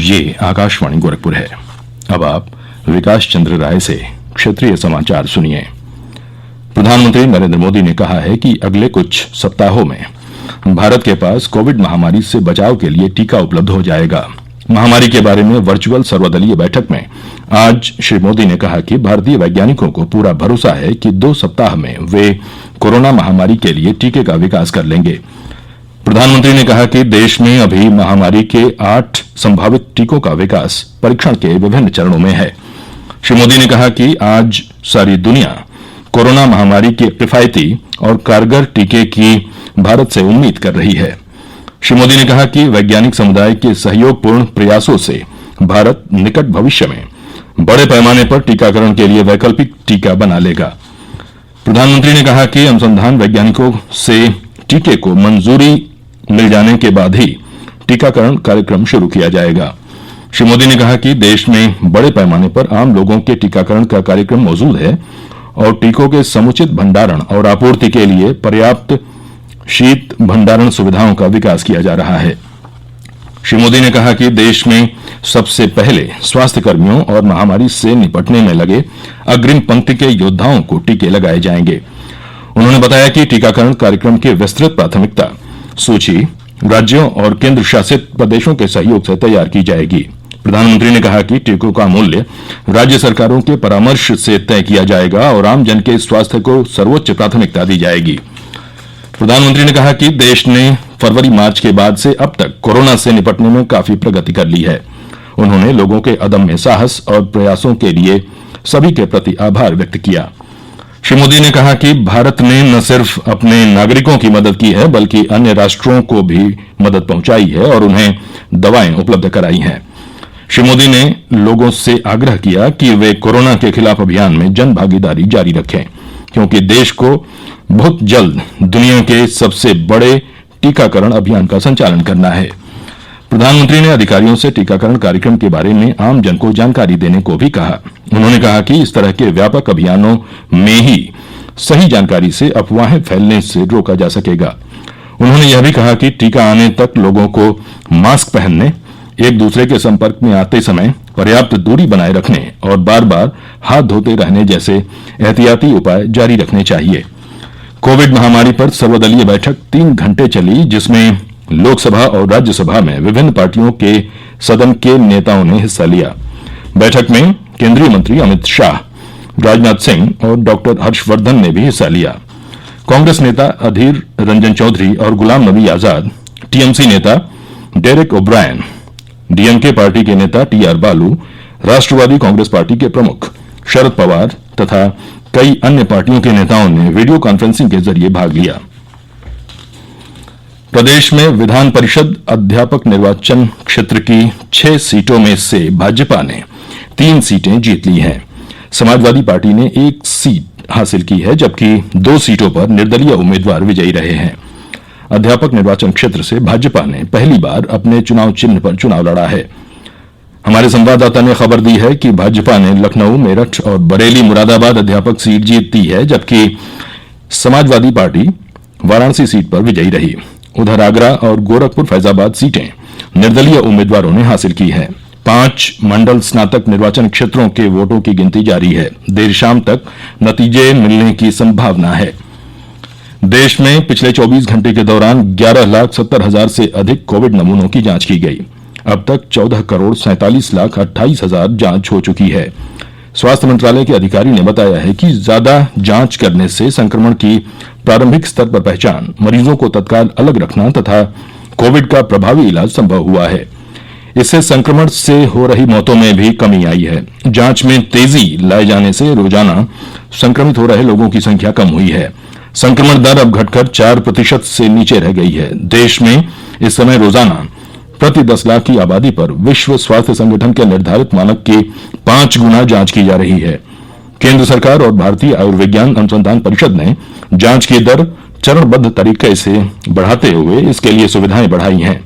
ये आकाशवाणी गोरखपुर है। अब आप विकास चंद्र राय से क्षेत्रीय समाचार सुनिए। प्रधानमंत्री नरेंद्र मोदी ने कहा है कि अगले कुछ सप्ताहों में भारत के पास कोविड महामारी से बचाव के लिए टीका उपलब्ध हो जाएगा। महामारी के बारे में वर्चुअल सर्वदलीय बैठक में आज श्री मोदी ने कहा कि भारतीय वैज्ञानिकों को पूरा भरोसा है कि 2 सप्ताह में वे कोरोना महामारी के लिए टीके का विकास कर लेंगे। प्रधानमंत्री ने कहा कि देश में अभी महामारी के 8 संभावित टीकों का विकास परीक्षण के विभिन्न चरणों में है। श्री मोदी ने कहा कि आज सारी दुनिया कोरोना महामारी के किफायती और कारगर टीके की भारत से उम्मीद कर रही है। श्री मोदी ने कहा कि वैज्ञानिक समुदाय के सहयोगपूर्ण प्रयासों से भारत निकट भविष्य में बड़े पैमाने पर टीकाकरण के लिए वैकल्पिक टीका बना लेगा। प्रधानमंत्री ने कहा कि अनुसंधान वैज्ञानिकों से टीके को मंजूरी मिल जाने के बाद ही टीकाकरण कार्यक्रम शुरू किया जाएगा। श्री मोदी ने कहा कि देश में बड़े पैमाने पर आम लोगों के टीकाकरण का कार्यक्रम मौजूद है और टीकों के समुचित भंडारण और आपूर्ति के लिए पर्याप्त शीत भंडारण सुविधाओं का विकास किया जा रहा है। श्री मोदी ने कहा कि देश में सबसे पहले स्वास्थ्य कर्मियों और महामारी से निपटने में लगे अग्रिम पंक्ति के योद्धाओं को टीके लगाए जाएंगे। उन्होंने बताया कि टीकाकरण कार्यक्रम की विस्तृत प्राथमिकता सूची राज्यों और केंद्र शासित प्रदेशों के सहयोग से तैयार की जाएगी। प्रधानमंत्री ने कहा कि टीकों का मूल्य राज्य सरकारों के परामर्श से तय किया जाएगा और आमजन के स्वास्थ्य को सर्वोच्च प्राथमिकता दी जाएगी। प्रधानमंत्री ने कहा कि देश ने फरवरी-मार्च के बाद से अब तक कोरोना से निपटने में काफी प्रगति कर ली है। उन्होंने लोगों के अदम्य साहस और प्रयासों के लिए सभी के प्रति आभार व्यक्त किया। श्री मोदी ने कहा कि भारत ने न सिर्फ अपने नागरिकों की मदद की है बल्कि अन्य राष्ट्रों को भी मदद पहुंचाई है और उन्हें दवाएं उपलब्ध कराई हैं। श्री मोदी ने लोगों से आग्रह किया कि वे कोरोना के खिलाफ अभियान में जन भागीदारी जारी रखें, क्योंकि देश को बहुत जल्द दुनिया के सबसे बड़े टीकाकरण अभियान का संचालन करना है। प्रधानमंत्री ने अधिकारियों से टीकाकरण कार्यक्रम के बारे में आम जन को जानकारी देने को भी कहा। उन्होंने कहा कि इस तरह के व्यापक अभियानों में ही सही जानकारी से अफवाहें फैलने से रोका जा सकेगा। उन्होंने यह भी कहा कि टीका आने तक लोगों को मास्क पहनने, एक दूसरे के संपर्क में आते समय पर्याप्त दूरी बनाए रखने और बार बार हाथ धोते रहने जैसे एहतियाती उपाय जारी रखने चाहिए। कोविड महामारी पर सर्वदलीय बैठक 3 घंटे चली, जिसमें लोकसभा और राज्यसभा में विभिन्न पार्टियों के सदन के नेताओं ने हिस्सा लिया। बैठक में केंद्रीय मंत्री अमित शाह, राजनाथ सिंह और डॉक्टर हर्षवर्धन ने भी हिस्सा लिया। कांग्रेस नेता अधीर रंजन चौधरी और गुलाम नबी आजाद, टीएमसी नेता डेरेक ओब्रायन, डीएमके पार्टी के नेता टीआर बालू, राष्ट्रवादी कांग्रेस पार्टी के प्रमुख शरद पवार तथा कई अन्य पार्टियों के नेताओं ने वीडियो कॉन्फ्रेंसिंग के जरिए भाग लिया। प्रदेश में विधान परिषद अध्यापक निर्वाचन क्षेत्र की 6 सीटों में से भाजपा ने 3 सीटें जीत ली हैं। समाजवादी पार्टी ने 1 सीट हासिल की है, जबकि 2 सीटों पर निर्दलीय उम्मीदवार विजयी रहे हैं। अध्यापक निर्वाचन क्षेत्र से भाजपा ने पहली बार अपने चुनाव चिन्ह पर चुनाव लड़ा है। हमारे संवाददाता ने खबर दी है कि भाजपा ने लखनऊ, मेरठ और बरेली मुरादाबाद अध्यापक सीट जीती है, जबकि समाजवादी पार्टी वाराणसी सीट पर विजयी रही। उधर आगरा और गोरखपुर फैजाबाद सीटें निर्दलीय उम्मीदवारों ने हासिल की हैं। 5 मंडल स्नातक निर्वाचन क्षेत्रों के वोटों की गिनती जारी है। देर शाम तक नतीजे मिलने की संभावना है। देश में पिछले 24 घंटे के दौरान 11,70,000 से अधिक कोविड नमूनों की जांच की गई। अब तक 14,47,28,000 जांच हो चुकी है। स्वास्थ्य मंत्रालय के अधिकारी ने बताया है कि ज्यादा जांच करने से संक्रमण की प्रारंभिक स्तर पर पहचान, मरीजों को तत्काल अलग रखना तथा कोविड का प्रभावी इलाज संभव हुआ है। इससे संक्रमण से हो रही मौतों में भी कमी आई है। जांच में तेजी लाए जाने से रोजाना संक्रमित हो रहे लोगों की संख्या कम हुई है। संक्रमण दर अब घटकर 4% से नीचे रह गई है। देश में इस समय रोजाना प्रति 10 लाख की आबादी पर विश्व स्वास्थ्य संगठन के निर्धारित मानक की 5 गुना जांच की जा रही है। केंद्र सरकार और भारतीय आयुर्विज्ञान अनुसंधान परिषद ने जांच की दर चरणबद्ध तरीके से बढ़ाते हुए इसके लिए सुविधाएं बढ़ाई हैं।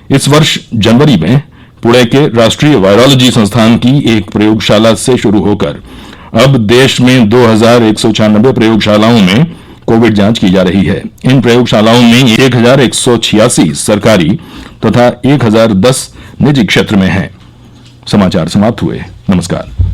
इस वर्ष जनवरी में पुणे के राष्ट्रीय वायरोलॉजी संस्थान की एक प्रयोगशाला से शुरू होकर अब देश में 2,196 प्रयोगशालाओं में कोविड जांच की जा रही है। इन प्रयोगशालाओं में 1,186 सरकारी तथा 1,010 निजी क्षेत्र में हैं। समाचार समाप्त हुए। नमस्कार।